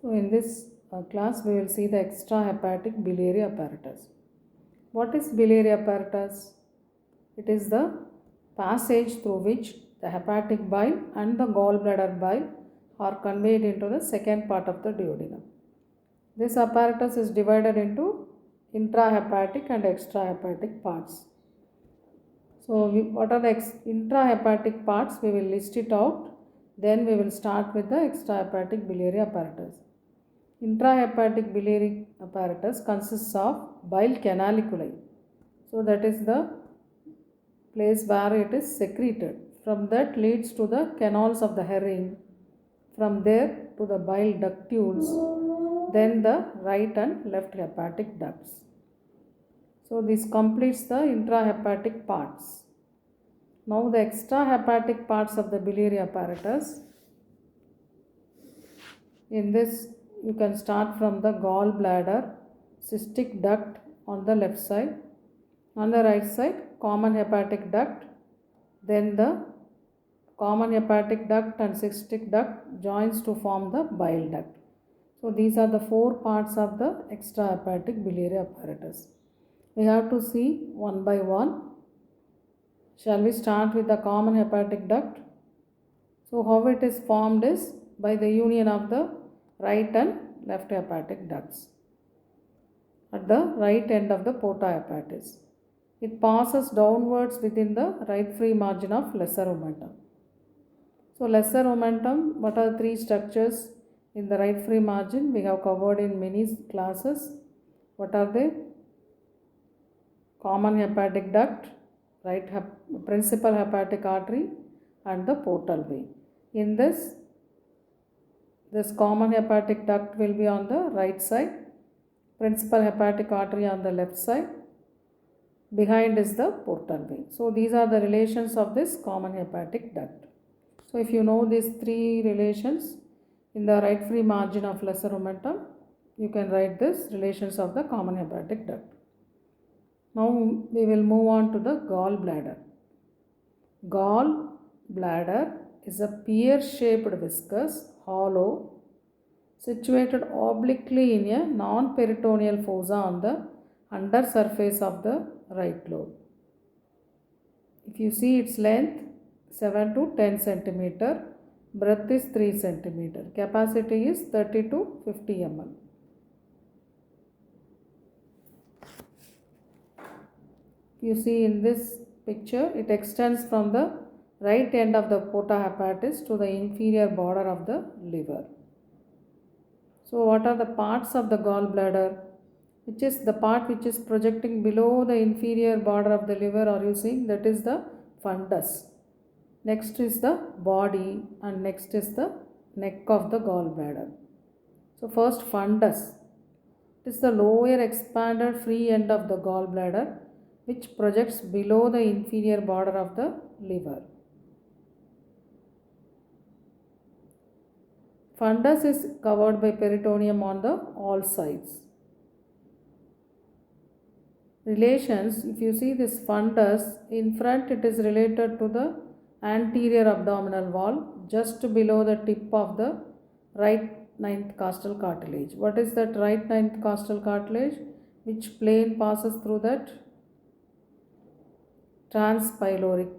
So in this class we will see the extrahepatic biliary apparatus. What is biliary apparatus? It is the passage through which the hepatic bile and the gallbladder bile are conveyed into the second part of the duodenum. This apparatus is divided into intrahepatic and extrahepatic parts. So what are the intrahepatic parts? We will list it out. Then we will start with the extrahepatic biliary apparatus. Intrahepatic biliary apparatus consists of bile canaliculi. So that is the place where it is secreted. From that leads to the canals of the herring. From there to the bile ductules. Then the right and left hepatic ducts. So this completes the intrahepatic parts. Now the extrahepatic parts of the biliary apparatus. In this you can start from the gallbladder, cystic duct on the left side. On the right side, common hepatic duct. Then the common hepatic duct and cystic duct joins to form the bile duct. So these are the four parts of the extrahepatic biliary apparatus. We have to see one by one. Shall we start with the common hepatic duct? So how it is formed is by the union of the right and left hepatic ducts at the right end of the porta hepatis. It passes downwards within the right free margin of lesser omentum. So lesser omentum, what are three structures in the right free margin? We have covered in many classes. What are they? Common hepatic duct, principal hepatic artery and the portal vein. In this common hepatic duct will be on the right side, principal hepatic artery on the left side, behind is the portal vein. So these are the relations of this common hepatic duct. So if you know these three relations in the right free margin of lesser omentum, you can write this relations of the common hepatic duct. Now we will move on to the gallbladder. Gallbladder is a pear-shaped viscous, hollow, situated obliquely in a non-peritoneal fossa on the under surface of the right lobe. If you see its length 7 to 10 centimeter, breadth is 3 centimeter, capacity is 30 to 50 ml. You see in this picture, it extends from the right end of the porta hepatis to the inferior border of the liver. So what are the parts of the gallbladder? Which is the part which is projecting below the inferior border of the liver, are you seeing? That is the fundus. Next is the body and next is the neck of the gallbladder. So first fundus. It is the lower expanded free end of the gallbladder which projects below the inferior border of the liver. Fundus is covered by peritoneum on the all sides. Relations, if you see this fundus, in front it is related to the anterior abdominal wall just below the tip of the right ninth costal cartilage. What is that right ninth costal cartilage? Which plane passes through that? Transpyloric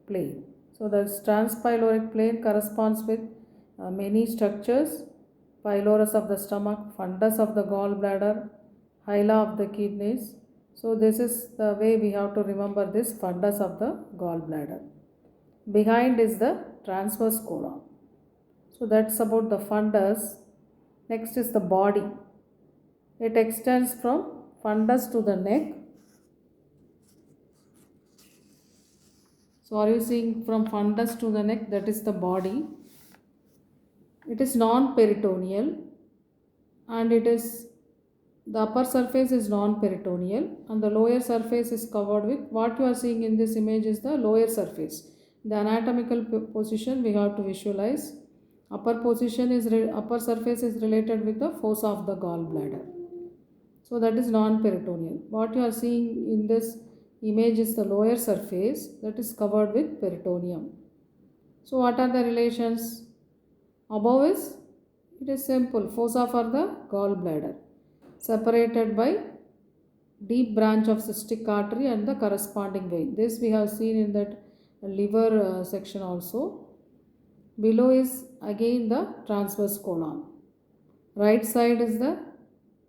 plane. So the transpyloric plane corresponds with many structures: pylorus of the stomach, fundus of the gallbladder, hyla of the kidneys. So this is the way we have to remember this fundus of the gallbladder. Behind is the transverse colon. So that's about the fundus. Next is the body. It extends from fundus to the neck. So are you seeing from fundus to the neck? That is the body. It is non-peritoneal and the upper surface is non-peritoneal and the lower surface is covered with, what you are seeing in this image is the lower surface. The anatomical position we have to visualize. Upper surface is related with the fossa of the gallbladder. So that is non-peritoneal. What you are seeing in this image is the lower surface that is covered with peritoneum. So what are the relations? Above is, it It is simple. Fossa for the gallbladder, separated by deep branch of cystic artery and the corresponding vein. This we have seen in that liver section also. Below is again the transverse colon. Right side is the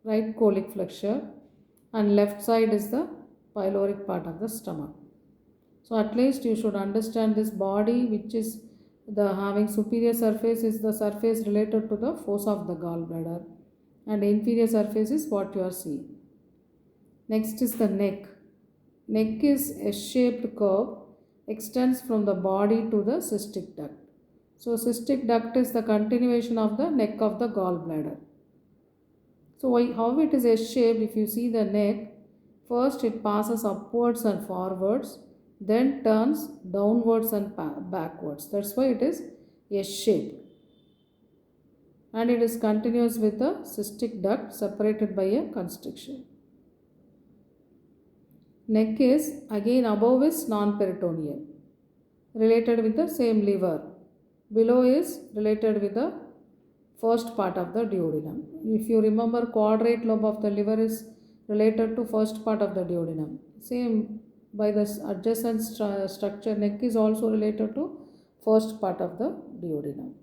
right colic flexure and left side is the pyloric part of the stomach. So at least you should understand this body, which is the having superior surface is the surface related to the fossa of the gallbladder, and inferior surface is what you are seeing. Next is the neck. Neck is a S-shaped curve, extends from the body to the cystic duct. So cystic duct is the continuation of the neck of the gallbladder. So how it is S-shaped? If you see the neck, first it passes upwards and forwards, then turns downwards and backwards. That's why it is S-shaped. And it is continuous with the cystic duct separated by a constriction. Neck is again above is non-peritoneal, related with the same liver. Below is related with the first part of the duodenum. If you remember, quadrate lobe of the liver is related to first part of the duodenum. Same by the adjacent structure, neck is also related to first part of the duodenum.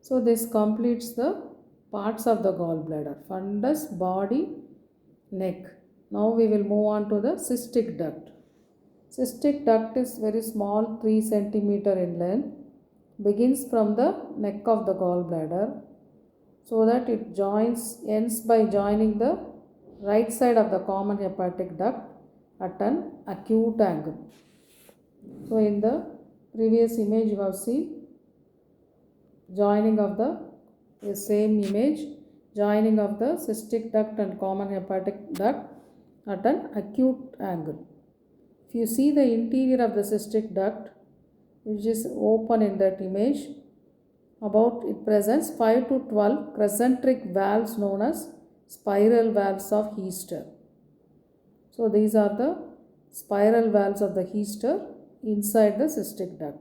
So this completes the parts of the gallbladder: fundus, body, neck. Now we will move on to the cystic duct. Cystic duct is very small, 3 cm in length, begins from the neck of the gallbladder, so that it ends by joining the right side of the common hepatic duct at an acute angle. So in the previous image you have seen joining of the same image, joining of the cystic duct and common hepatic duct at an acute angle. If you see the interior of the cystic duct, which is open in that image, it presents 5 to 12 concentric valves known as spiral valves of Heaster. So these are the spiral valves of the Heaster inside the cystic duct.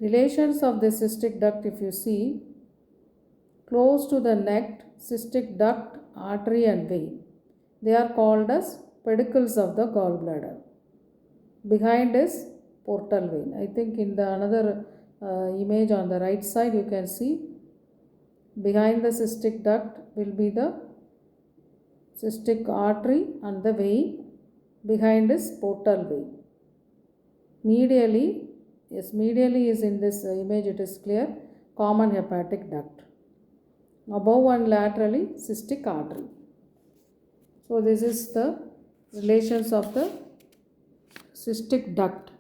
Relations of the cystic duct, if you see, close to the neck, cystic duct, artery and vein. They are called as pedicles of the gallbladder. Behind is portal vein. I think in the another image on the right side you can see behind the cystic duct will be the cystic artery and the vein. Behind is portal vein. Medially is in this image, it is clear, common hepatic duct. Above and laterally cystic artery. So this is the relations of the cystic duct.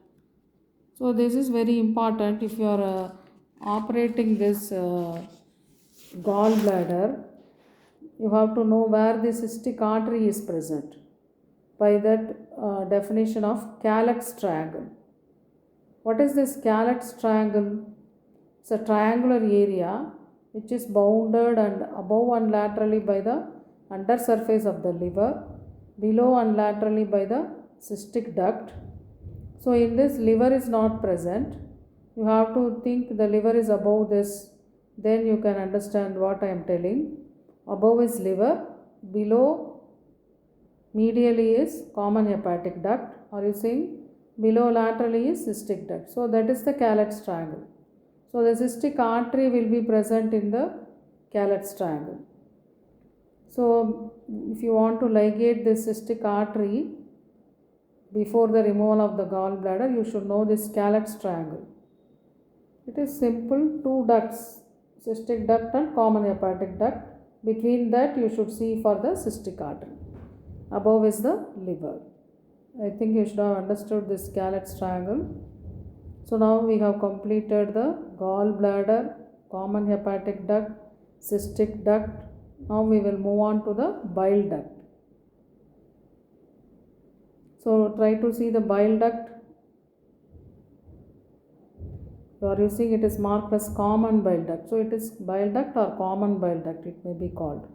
So this is very important if you are operating this gallbladder. You have to know where the cystic artery is present by that definition of calyx triangle. What is this calyx triangle? It's a triangular area which is bounded and above and laterally by the undersurface of the liver, below and laterally by the cystic duct. So in this, liver is not present. You have to think the liver is above this, then you can understand what I am telling. Above is liver, below medially is common hepatic duct, or you saying below laterally is cystic duct. So that is the calyx triangle. So the cystic artery will be present in the calyx triangle. So if you want to ligate the cystic artery before the removal of the gallbladder, you should know this calyx triangle. It is simple, 2 ducts, cystic duct and common hepatic duct. Between that you should see for the cystic artery. Above is the liver. I think you should have understood this calyx triangle. So now we have completed the gallbladder, common hepatic duct, cystic duct. Now we will move on to the bile duct. So try to see the bile duct. You are using, it is marked as common bile duct. So it is bile duct or common bile duct, it may be called.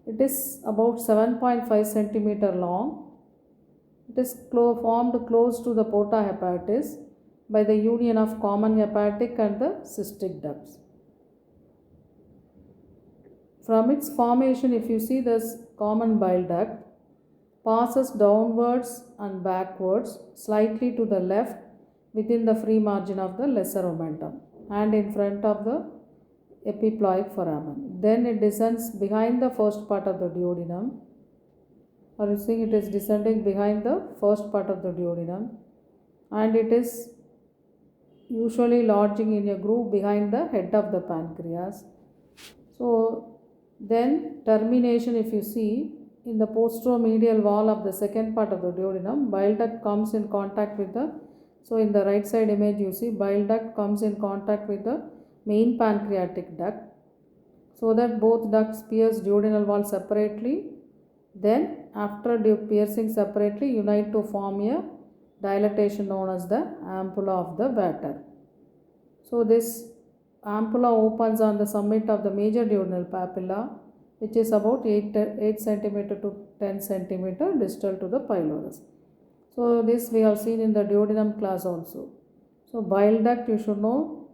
It is about 7.5 centimeter long. It is formed close to the porta hepatis by the union of common hepatic and the cystic ducts. From its formation, if you see this common bile duct passes downwards and backwards slightly to the left within the free margin of the lesser omentum and in front of the epiploic foramen. Then it descends behind the first part of the duodenum. Are you seeing it is descending behind the first part of the duodenum, and it is usually lodging in a groove behind the head of the pancreas. So then termination, if you see in the posteromedial wall of the second part of the duodenum, bile duct comes in contact with the, so in the right side image you see bile duct comes in contact with the main pancreatic duct, so that both ducts pierce duodenal wall separately. Then after piercing separately unite to form a dilatation known as the ampulla of the Vater. So this ampulla opens on the summit of the major duodenal papilla, which is about 8 cm to 10 cm distal to the pylorus. So this we have seen in the duodenum class also. So bile duct, you should know,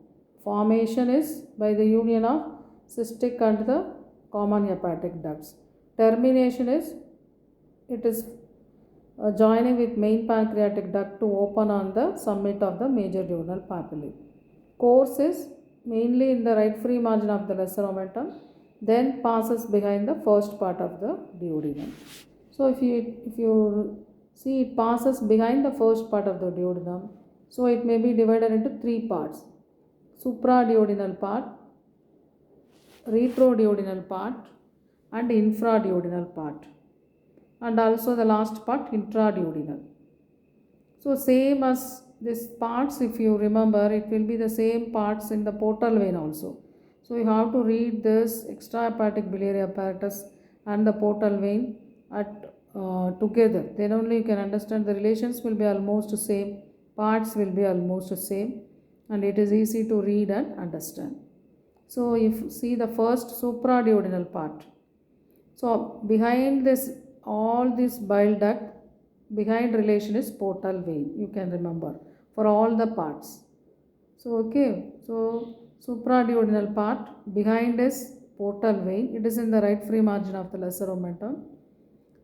formation is by the union of cystic and the common hepatic ducts. Termination is, it is joining with main pancreatic duct to open on the summit of the major duodenal papillae. Course is mainly in the right free margin of the lesser omentum, then passes behind the first part of the duodenum. So if you see, it passes behind the first part of the duodenum, so it may be divided into three parts: supraduodenal part, retroduodenal part, and infraduodenal part, and also the last part intraduodenal. So same as this parts, if you remember, it will be the same parts in the portal vein also. So you have to read this extrahepatic biliary apparatus and the portal vein at together. Then only you can understand the relations will be almost the same, parts will be almost the same, and it is easy to read and understand. So if you see the first supraduodenal part, so behind this, all this bile duct, behind relation is portal vein, you can remember, for all the parts. So okay, so supraduodenal part, behind is portal vein, it is in the right free margin of the lesser omentum.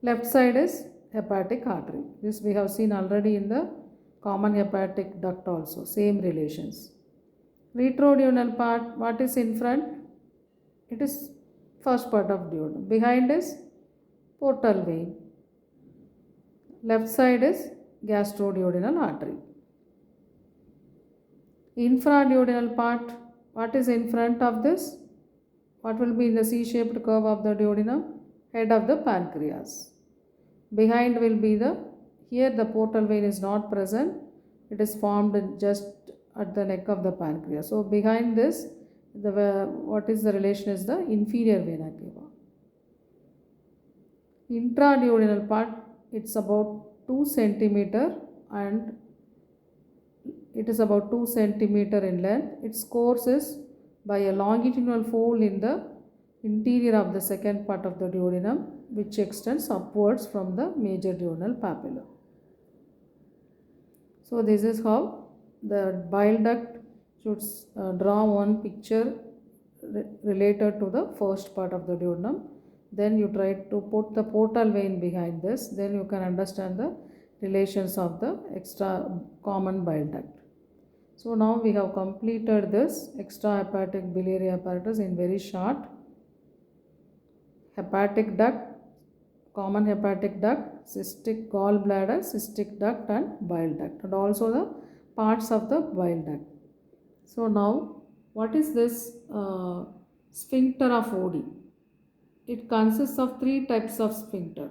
Left side is hepatic artery. This we have seen already in the common hepatic duct also, same relations. Retroduodenal part, what is in front? It is first part of duodenum. Behind is portal vein. Left side is gastroduodenal artery. Infraduodenal part, what is in front of this? What will be in the C-shaped curve of the duodenum? Head of the pancreas. Behind will be the, here the portal vein is not present, it is formed just at the neck of the pancreas. So behind this, what is the relation is the inferior vena cava. Intraduodenal part, it's about 2 centimeter and it is about 2 centimeter in length. Its course is by a longitudinal fold in the interior of the second part of the duodenum, which extends upwards from the major duodenal papilla. So this is how the bile duct should draw one picture related to the first part of the duodenum. Then you try to put the portal vein behind this, then you can understand the relations of the extra common bile duct. So now we have completed this extrahepatic biliary apparatus in very short. Hepatic duct, common hepatic duct, cystic gallbladder, cystic duct and bile duct, and also the parts of the bile duct. So now what is this sphincter of Oddi? It consists of three types of sphincter.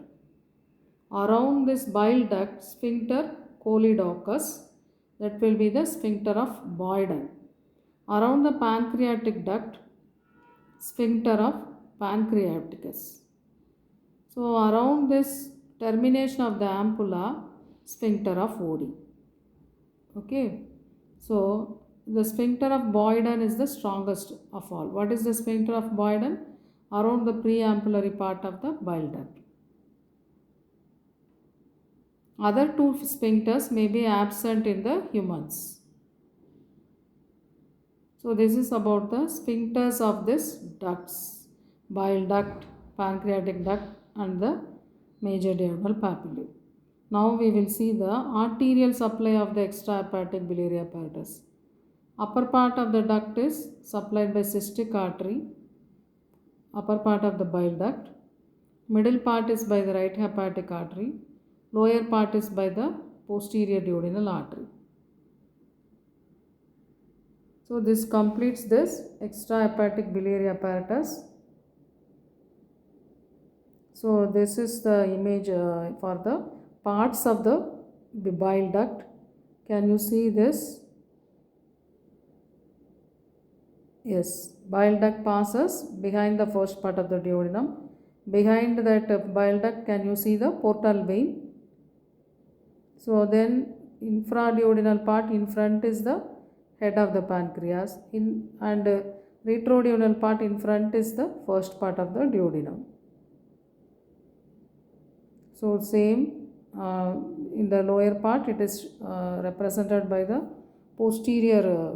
Around this bile duct, sphincter choledochus, that will be the sphincter of Boyden. Around the pancreatic duct, sphincter of pancreaticus. So around this termination of the ampulla, sphincter of Oddi. Okay, so the sphincter of Boyden is the strongest of all. What is the sphincter of Boyden? Around the preampullary part of the bile duct. Other two sphincters may be absent in the humans. So this is about the sphincters of this ducts, bile duct, pancreatic duct and the major duodenal papillae. Now we will see the arterial supply of the extrahepatic biliary apparatus. Upper part of the duct is supplied by cystic artery, upper part of the bile duct. Middle part is by the right hepatic artery. Lower part is by the posterior duodenal artery. So this completes this extrahepatic biliary apparatus. So this is the image for the parts of the bile duct. Can you see this? Yes, bile duct passes behind the first part of the duodenum. Behind that bile duct, can you see the portal vein? So then infraduodenal part in front is the head of the pancreas, and retroduodenal part in front is the first part of the duodenum. So same in the lower part it is represented by the posterior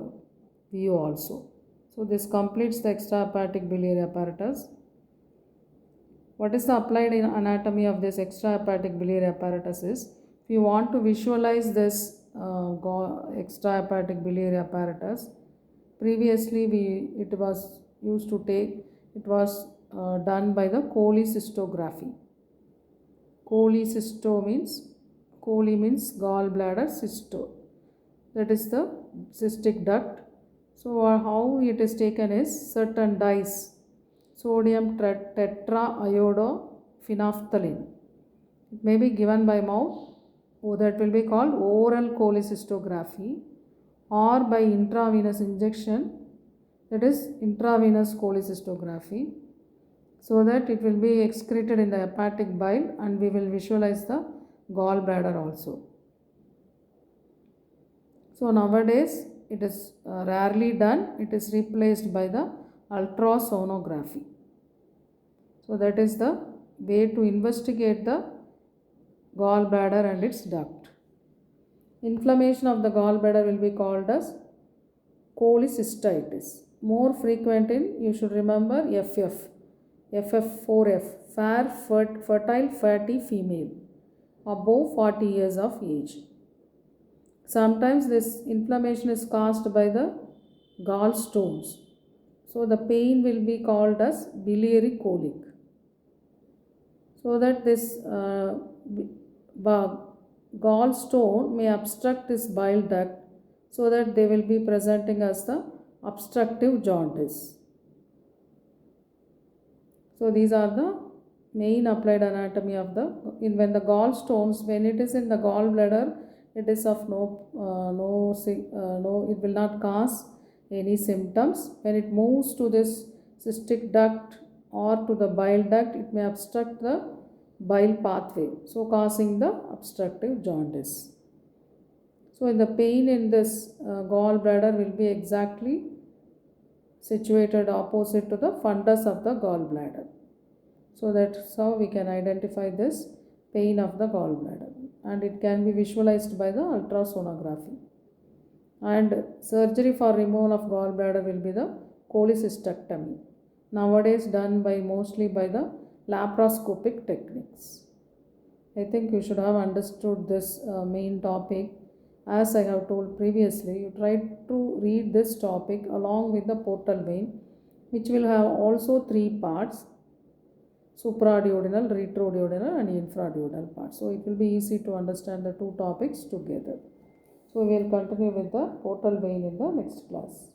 view also. So this completes the extrahepatic biliary apparatus. What is the applied anatomy of this extrahepatic biliary apparatus is, if you want to visualize this extrahepatic biliary apparatus, previously it was done by the cholecystography. Chole means gallbladder, cysto, that is the cystic duct. So how it is taken is certain dyes, sodium tetraiodophenolphthalein. It may be given by mouth, that will be called oral cholecystography, or by intravenous injection, that is intravenous cholecystography, so that it will be excreted in the hepatic bile and we will visualize the gallbladder also. So nowadays it is rarely done, it is replaced by the ultrasonography. So that is the way to investigate the gallbladder and its duct. Inflammation of the gallbladder will be called as cholecystitis. More frequent in, you should remember, FF4F, fair, fertile, fatty female, above 40 years of age. Sometimes this inflammation is caused by the gallstones. So the pain will be called as biliary colic. So that this gallstone may obstruct this bile duct, so that they will be presenting as the obstructive jaundice. So these are the main applied anatomy of when the gallstones, when it is in the gallbladder, it is of it will not cause any symptoms. When it moves to this cystic duct or to the bile duct, it may obstruct the bile pathway, so causing the obstructive jaundice. So in the pain in this gallbladder will be exactly situated opposite to the fundus of the gallbladder. So that's how we can identify this pain of the gallbladder, and it can be visualized by the ultrasonography. And surgery for removal of gallbladder will be the cholecystectomy, nowadays done mostly by the laparoscopic techniques. I think you should have understood this main topic. As I have told previously, you try to read this topic along with the portal vein, which will have also 3 parts: supraduodenal, retroduodenal and infraduodenal part. So it will be easy to understand the 2 topics together. So we will continue with the portal vein in the next class.